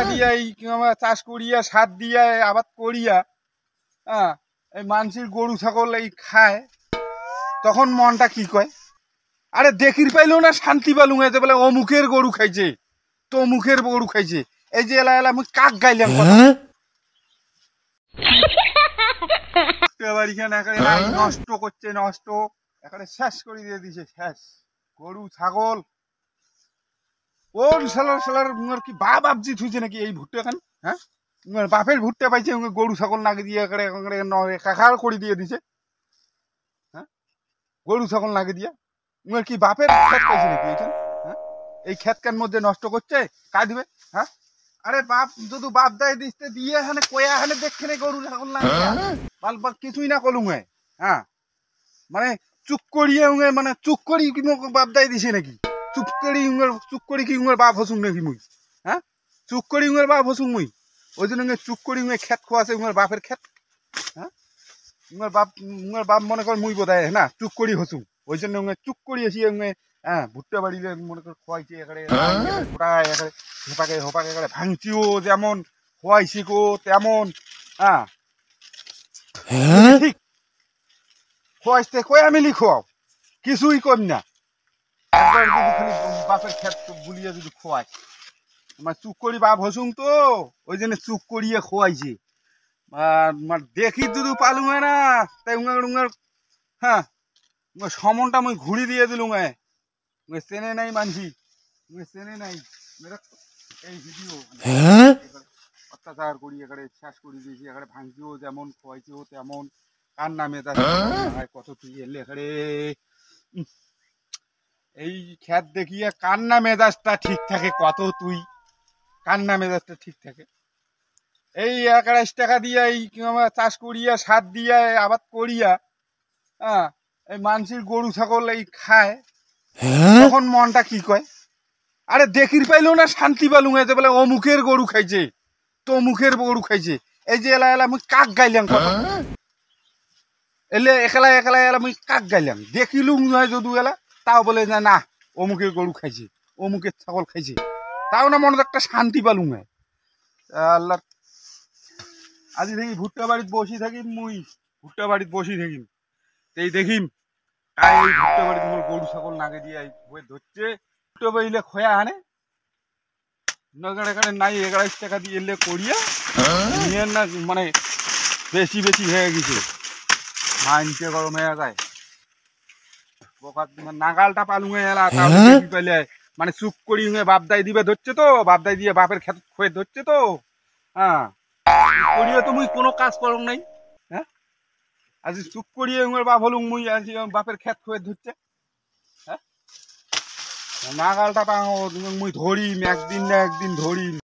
দিয়া এই চাষ করিয়া সার দিয়া আবাদ করিয়া হ্যাঁ এই মানুষের গরু ছাগল এই খায় তখন মনটা কি কয় আরে দেখির পাইলেও না শান্তি পালুম যে বলে অমুকের গরু খাইছে তো অমুকের গরু খাইছে এই যে এলা এলা আমি কাক গাইলাম নষ্ট করছে নষ্ট এখানে শেষ করে দিয়ে দিছে শেষ গরু ছাগল কোন সালার কি বাপ আবজি থুইছে নাকি এই ভুট্টা খান হ্যাঁ বাপের ভুট্টা পাইছে গরু ছাগল নাকি দিয়ে কাকার করে দিয়ে দিছে হ্যাঁ গরু ছাগল নাকি দিয়া কি বাপের খেত পাইছে নাকি এইখান হ্যাঁ এই খেতকার মধ্যে নষ্ট করছে কা দিবে হ্যাঁ আরে বাপ যদি বাপ দায় দিতে দিয়ে এখানে কয়া এখানে দেখে গরু ছাগল না বাল কিছুই না কলুম হ্যাঁ মানে চুপ করিয়ে মানে চুপ করি কি বাপ দায় দিছে নাকি চুপ করি কি বাপ হসুং নাকি মুই হ্যাঁ চুপ করি বাপ হসুং মুই ওই জন্য চুপ করি খেত খোয়াছে বাপের খেত হ্যাঁ বাপ মনে কর মুই বোধ হয় না চুপ করি হসুং ওই জন্য চুপ করি এসি হ্যাঁ ভুট্টা বাড়িতে মনে কর খোয়াইছে এখানে হোপাকে হোপাকে ভাঙছিও যেমন খোয়াইছি গো তেমন হ্যাঁ ঠিক খোয়াইতে কয়া মিলি খোয়াও কিছুই কর না বাপের ক্ষেত বুলিয়ে যদি খোয়াই আমার চুপ করি বাপ হসুং তো ওই জন্য চুপ করিয়ে খোয়াইছে দেখি যদি পালুম না তাই হ্যাঁ সমনটা মুই ঘুরি দিয়ে দিলুম চেনে নাই মানছি চেনে নাই এই ভিডিও অত্যাচার করি এখানে শেষ করে দিয়েছি এখানে ভাঙছিও যেমন খোয়াইছেও তেমন কার নামে কত তুই এলে এখানে এই খ্যাত দেখিয়ে কান্না মেজাজটা ঠিক থাকে কত তুই কান্না মেজাজটা ঠিক থাকে এই 21 টাকা দিয়ে এই চাষ করিয়া সার দিয়া আবাদ করিয়া হ্যাঁ এই মানুষের গরু ছাগল এই খায় তখন মনটা কি কয় আরে দেখির পাইলেও না শান্তি পালুম যে বলে অমুকের গরু খাইছে তো অমুকের গরু খাইছে এই যে এলা এলা আমি কাক গাইলাম এলে একলা একলা এলা আমি কাক গাইলাম দেখিলুম নয় যদু এলা তাও বলে না অমুকের গরু খাইছে অমুকের ছাগল খাইছে তাও না মনে একটা শান্তি পালুম আল্লাহ আজি দেখি ভুট্টা বাড়িতে বসি থাকিম মুই ভুট্টা বাড়িতে বসি থাকিম এই দেখিম এই ভুট্টা বাড়িতে মোর গরু ছাগল নাগে দিয়ে ধরছে ভুট্টা বাড়িলে খয়া আনে নগাড়ে নাই 21 টাকা দিয়ে এলে করিয়া নিয়ে না মানে বেশি বেশি হয়ে গেছে মাইনকে গরম হয়ে যায় নাগালটা পালুম এলা পেলে মানে চুপ করি বাপ দায় দিবে ধরছে তো বাপ দায় দিয়ে বাপের খেত খয়ে ধরছে তো হ্যাঁ করিয়ে তো মুই কোনো কাজ করং নাই হ্যাঁ আজ চুপ করিয়ে বাপ হলুম মুই আজ বাপের খেত খয়ে ধরছে হ্যাঁ নাগালটা মুই ধরিম একদিন না একদিন ধরিম